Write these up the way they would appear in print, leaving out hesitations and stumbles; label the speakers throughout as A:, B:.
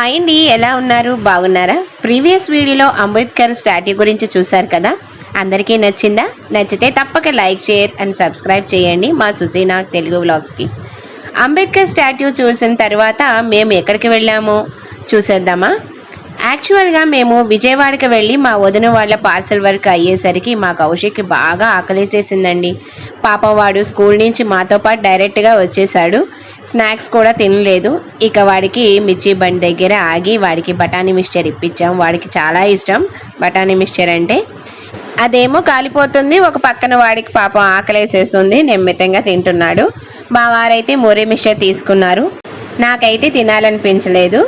A: Hi అండి, ఎలా ఉన్నారు? బాగున్నారా? ప్రీవియస్ వీడియోలో అంబేద్కర్ స్టాట్యూ గురించి చూశారు కదా. అందరికీ నచ్చిందా? నచ్చితే తప్పక లైక్, షేర్ అండ్ సబ్స్క్రైబ్ చేయండి మా సుజీనా తెలుగు వ్లాగ్స్కి. అంబేద్కర్ స్టాట్యూ చూసిన తర్వాత మేము ఎక్కడికి వెళ్ళామో చూసేద్దామా? యాక్చువల్గా మేము విజయవాడకి వెళ్ళి మా వదిన వాళ్ళ పార్సల్ వర్క్ అయ్యేసరికి మా కౌశిక్కి బాగా ఆకలేసేసిందండి. పాపం వాడు స్కూల్ నుంచి మాతో పాటు డైరెక్ట్గా వచ్చేసాడు. స్నాక్స్ కూడా తినలేదు. ఇక వాడికి మిర్చి బండి దగ్గర ఆగి వాడికి బఠానీ మిక్స్చర్ ఇప్పించాం. వాడికి చాలా ఇష్టం బఠానీ మిక్స్చర్ అంటే. అదేమో కాలిపోతుంది, ఒక పక్కన వాడికి పాపం ఆకలేసేస్తుంది, నెమ్మదిగా తింటున్నాడు. మా వారైతే మోరీ మిక్స్చర్ తీసుకున్నారు. నాకైతే తినాలనిపించలేదు.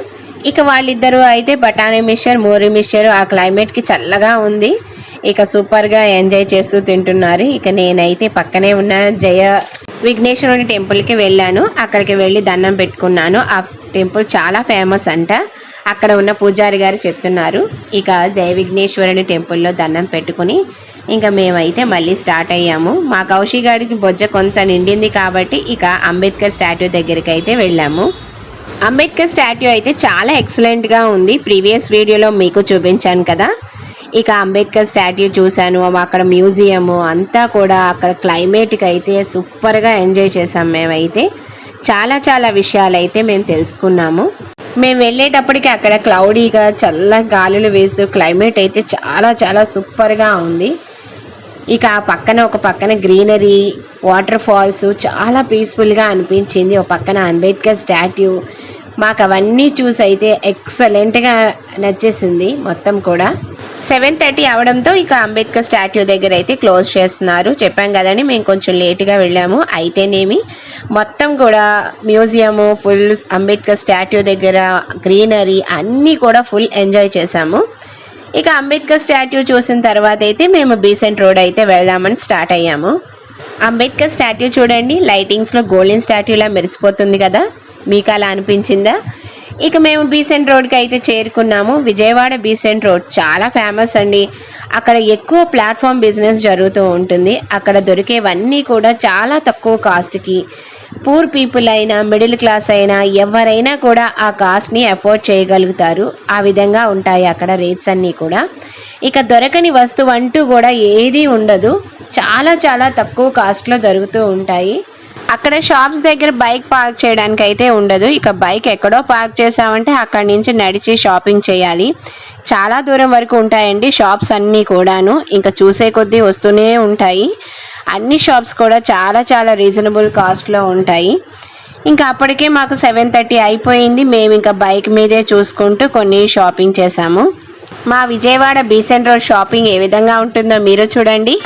A: ఇక వాళ్ళిద్దరూ అయితే బఠానీ మిక్స్చర్, మోరీ మిక్స్చర్ ఆ క్లైమేట్కి చల్లగా ఉంది, ఇక సూపర్గా ఎంజాయ్ చేస్తూ తింటున్నారు. ఇక నేనైతే పక్కనే ఉన్న జయ విఘ్నేశ్వరుని టెంపుల్కి వెళ్ళాను. అక్కడికి వెళ్ళి దండం పెట్టుకున్నాను. ఆ టెంపుల్ చాలా ఫేమస్ అంట, అక్కడ ఉన్న పూజారి గారు చెప్తున్నారు. ఇక జయ విఘ్నేశ్వరుని టెంపుల్లో దండం పెట్టుకుని ఇంకా మేమైతే మళ్ళీ స్టార్ట్ అయ్యాము. మా కౌశిక్ గారికి బొజ్జ కొంత నిండింది కాబట్టి ఇక అంబేద్కర్ స్టాట్యూ దగ్గరికి అయితే వెళ్ళాము. అంబేద్కర్ స్టాట్యూ అయితే చాలా ఎక్సలెంట్గా ఉంది. ప్రీవియస్ వీడియోలో మీకు చూపించాను కదా. ఇక అంబేద్కర్ స్టాట్యూ చూశాను, అక్కడ మ్యూజియము అంతా కూడా, అక్కడ క్లైమేట్కి అయితే సూపర్గా ఎంజాయ్ చేసాం. మేమైతే చాలా విషయాలు అయితే మేము తెలుసుకున్నాము. మేము వెళ్ళేటప్పటికి అక్కడ క్లౌడీగా చల్ల గాలులు వేస్తూ క్లైమేట్ అయితే చాలా సూపర్గా ఉంది. ఇక ఆ పక్కన ఒక పక్కన గ్రీనరీ, వాటర్ ఫాల్స్ చాలా పీస్ఫుల్గా అనిపించింది. ఒక పక్కన అంబేద్కర్ స్టాట్యూ, మాకు అవన్నీ చూసి అయితే ఎక్సలెంట్గా నచ్చేసింది మొత్తం కూడా. 7:30 అవడంతో ఇక అంబేద్కర్ స్టాట్యూ దగ్గర అయితే క్లోజ్ చేస్తున్నారు. చెప్పాం కదండి మేము కొంచెం లేట్గా వెళ్ళాము. అయితేనేమి మొత్తం కూడా మ్యూజియము ఫుల్, అంబేద్కర్ స్టాట్యూ దగ్గర గ్రీనరీ అన్నీ కూడా ఫుల్ ఎంజాయ్ చేసాము. ఇక అంబేద్కర్ స్టాట్యూ చూసిన తర్వాత అయితే మేము బీసెంట్ రోడ్ అయితే వెళ్దామని స్టార్ట్ అయ్యాము. అంబేద్కర్ స్టాట్యూ చూడండి, లైటింగ్స్లో గోల్డెన్ స్టాట్యూలా మెరిసిపోతుంది కదా, మీకు అలా అనిపించిందా? ఇక మేము బీసెంట్ రోడ్కి అయితే చేరుకున్నాము. విజయవాడ బీసెంట్ రోడ్ చాలా ఫేమస్ అండి. అక్కడ ఎక్కువ ప్లాట్ఫామ్ బిజినెస్ జరుగుతూ ఉంటుంది. అక్కడ దొరికేవన్నీ కూడా చాలా తక్కువ కాస్ట్కి, పూర్ పీపుల్ అయినా మిడిల్ క్లాస్ అయినా ఎవరైనా కూడా ఆ కాస్ట్ని అఫోర్డ్ చేయగలుగుతారు. ఆ విధంగా ఉంటాయి అక్కడ రేట్స్ అన్నీ కూడా. ఇక దొరకని వస్తువు అంటూ కూడా ఏదీ ఉండదు, చాలా తక్కువ కాస్ట్లో దొరుకుతూ ఉంటాయి. అక్కడ షాప్స్ దగ్గర బైక్ పార్క్ చేయడానికి అయితే ఉండదు. ఇక బైక్ ఎక్కడో పార్క్ చేసామంటే అక్కడి నుంచి నడిచి షాపింగ్ చేయాలి. చాలా దూరం వరకు ఉంటాయండి షాప్స్ అన్నీ కూడాను. ఇంకా చూసే కొద్దీ వస్తూనే ఉంటాయి. అన్ని షాప్స్ కూడా చాలా రీజనబుల్ కాస్ట్లో ఉంటాయి. ఇంకా అప్పటికే మాకు 7:30 అయిపోయింది. మేము ఇంకా బైక్ మీదే చూసుకుంటూ కొన్ని షాపింగ్ చేసాము. మా విజయవాడ బీసెంట్ రోడ్ షాపింగ్ ఏ విధంగా ఉంటుందో మీరు చూడండి.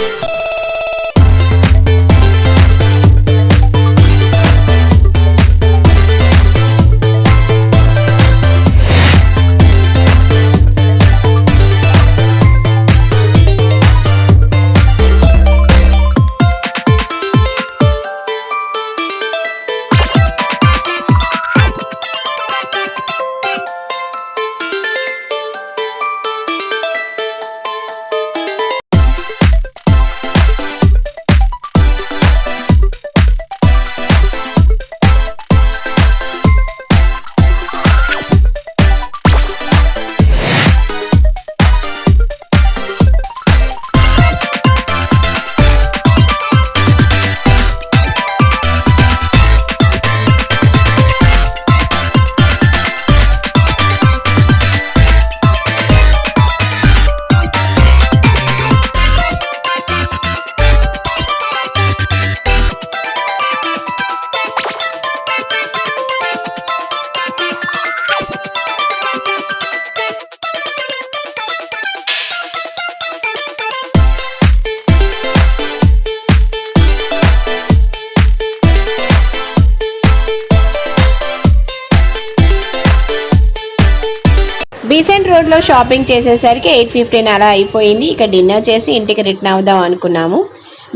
A: బీసెంట్ రోడ్లో షాపింగ్ చేసేసరికి 8:15 అలా అయిపోయింది. ఇక డిన్నర్ చేసి ఇంటికి రిటర్న్ అవుదాం అనుకున్నాము.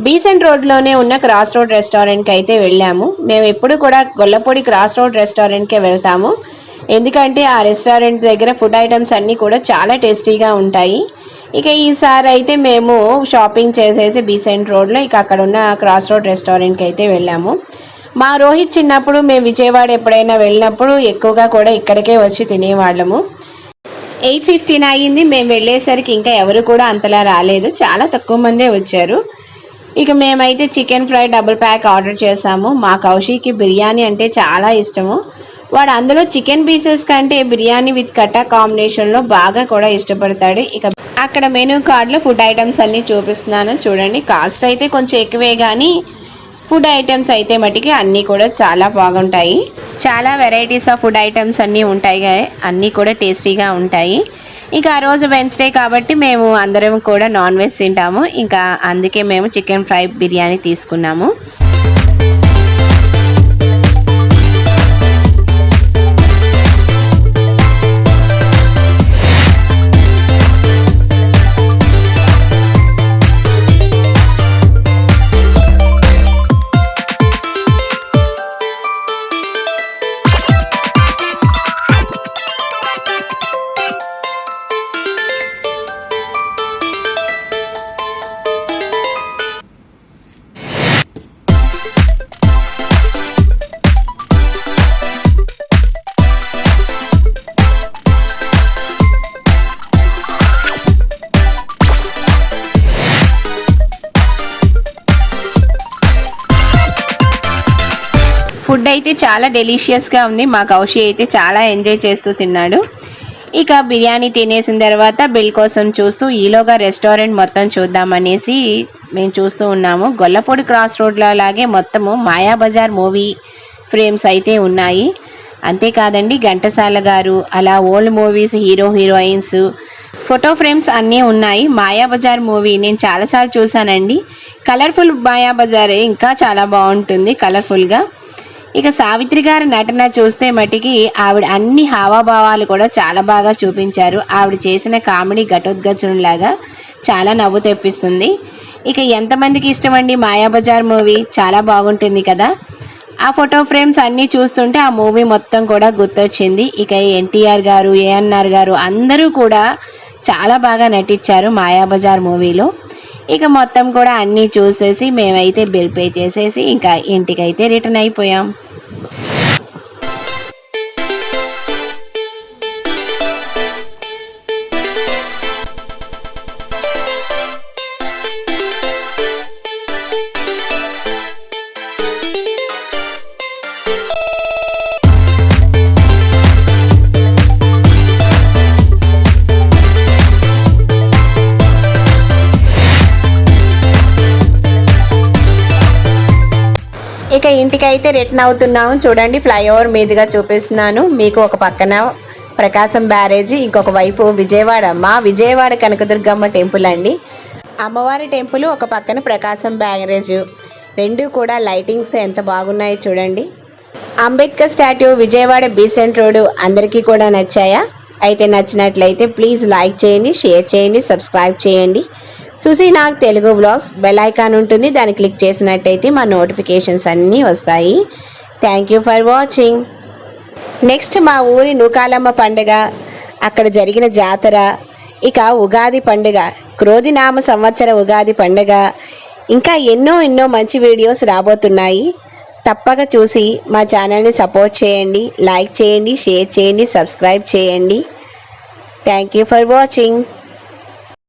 A: బీసెంట్ రోడ్లోనే ఉన్న క్రాస్ రోడ్ రెస్టారెంట్కి అయితే వెళ్ళాము. మేము ఎప్పుడు కూడా గొల్లపూడి క్రాస్ రోడ్ రెస్టారెంట్కే వెళ్తాము. ఎందుకంటే ఆ రెస్టారెంట్ దగ్గర ఫుడ్ ఐటమ్స్ అన్నీ కూడా చాలా టేస్టీగా ఉంటాయి. ఇక ఈసారి అయితే మేము షాపింగ్ చేసేసి బీసెంట్ రోడ్లో ఇక అక్కడ ఉన్న క్రాస్ రోడ్ రెస్టారెంట్కి అయితే వెళ్ళాము. మా రోహిత్ చిన్నప్పుడు మేము విజయవాడ ఎప్పుడైనా వెళ్ళినప్పుడు ఎక్కువగా కూడా ఇక్కడికే వచ్చి తినేవాళ్ళము. 8:15 అయ్యింది. మేము వెళ్ళేసరికి ఇంకా ఎవరు కూడా అంతలా రాలేదు, చాలా తక్కువ మందే వచ్చారు. ఇక మేమైతే chicken fry double pack order చేసాము. మా కౌశిక్కి బిర్యానీ అంటే చాలా ఇష్టము. వాడు అందులో చికెన్ పీసెస్ కంటే బిర్యానీ విత్ కట్టా కాంబినేషన్లో బాగా కూడా ఇష్టపడతాడు. ఇక అక్కడ మెనూ కార్డులో ఫుడ్ ఐటమ్స్ అన్నీ చూపిస్తున్నాను చూడండి. కాస్ట్ అయితే కొంచెం ఎక్కువే కానీ ఫుడ్ ఐటమ్స్ అయితే మటుకి అన్నీ కూడా చాలా బాగుంటాయి. చాలా వెరైటీస్ ఆఫ్ ఫుడ్ ఐటమ్స్ అన్నీ ఉంటాయి, అన్నీ కూడా టేస్టీగా ఉంటాయి. ఇక ఆ రోజు వెన్స్డే కాబట్టి మేము అందరం కూడా నాన్ వెజ్ తింటాము. ఇంకా అందుకే మేము చికెన్ ఫ్రై బిర్యానీ తీసుకున్నాము. ఫుడ్ అయితే చాలా డెలిషియస్గా ఉంది. మా కౌశి అయితే చాలా ఎంజాయ్ చేస్తూ తిన్నాడు. ఇక బిర్యానీ తినేసిన తర్వాత బిల్ కోసం చూస్తూ ఈలోగా రెస్టారెంట్ మొత్తం చూద్దామనేసి మేము చూస్తూ ఉన్నాము. గొల్లపూడి క్రాస్ రోడ్లో లాగే మొత్తము మాయాబజార్ మూవీ ఫ్రేమ్స్ అయితే ఉన్నాయి. అంతేకాదండి, ఘంటసాల గారు అలా old movies hero heroines photo frames అన్నీ ఉన్నాయి. మాయాబజార్ మూవీ నేను చాలాసార్లు చూసానండి. కలర్ఫుల్ మాయాబజార్ ఇంకా చాలా బాగుంటుంది కలర్ఫుల్గా. ఇక సావిత్రి గారి నటన చూస్తే మటుకి ఆవిడ అన్ని హావభావాలు కూడా చాలా బాగా చూపించారు. ఆవిడ చేసిన కామెడీ ఘటోద్గచులాగా చాలా నవ్వు తెప్పిస్తుంది. ఇక ఎంతమందికి ఇష్టమండి మాయాబజార్ మూవీ, చాలా బాగుంటుంది కదా. ఆ ఫోటో ఫ్రేమ్స్ అన్నీ చూస్తుంటే ఆ మూవీ మొత్తం కూడా గుర్తొచ్చింది. ఇక ఎన్టీఆర్ గారు, ఏఎన్ఆర్ గారు అందరూ కూడా చాలా బాగా నటించారు మాయాబజార్ మూవీలో. ఇక మొత్తం కూడా అన్నీ చూసేసి మేమైతే బిల్ పే చేసేసి ఇంకా ఇంటికైతే రిటర్న్ అయిపోయాం. ఇక ఇంటికైతే రిటర్న్ అవుతున్నాము. చూడండి, ఫ్లైఓవర్ మీదుగా చూపిస్తున్నాను మీకు. ఒక పక్కన ప్రకాశం బ్యారేజ్, ఇంకొక వైపు విజయవాడ, మా విజయవాడ కనకదుర్గమ్మ టెంపుల్ అండి, అమ్మవారి టెంపుల్. ఒక పక్కన ప్రకాశం బ్యారేజ్, రెండు కూడా లైటింగ్స్ ఎంత బాగున్నాయి చూడండి. Ambedkar statue, Vijayawada Besant road అందరికీ కూడా నచ్చాయా? అయితే నచ్చినట్లయితే ప్లీజ్ లైక్ చేయండి, షేర్ చేయండి, సబ్స్క్రైబ్ చేయండి. సుసీనాగ్ తెలుగు వ్లాగ్స్ బెల్ ఐకాన్ ఉంటుంది, దాన్ని క్లిక్ చేసినట్టయితే మా నోటిఫికేషన్స్ అన్నీ వస్తాయి. Thank you for watching. Next మా ఊరి నూకాలమ్మ పండుగ, అక్కడ జరిగిన జాతర, ఇక ఉగాది పండుగ, క్రోధినామ సంవత్సర ఉగాది పండుగ, ఇంకా ఎన్నో మంచి వీడియోస్ రాబోతున్నాయి. తప్పక చూసి మా ఛానల్ని సపోర్ట్ చేయండి, లైక్ చేయండి, షేర్ చేయండి, సబ్స్క్రైబ్ చేయండి. Thank you for watching.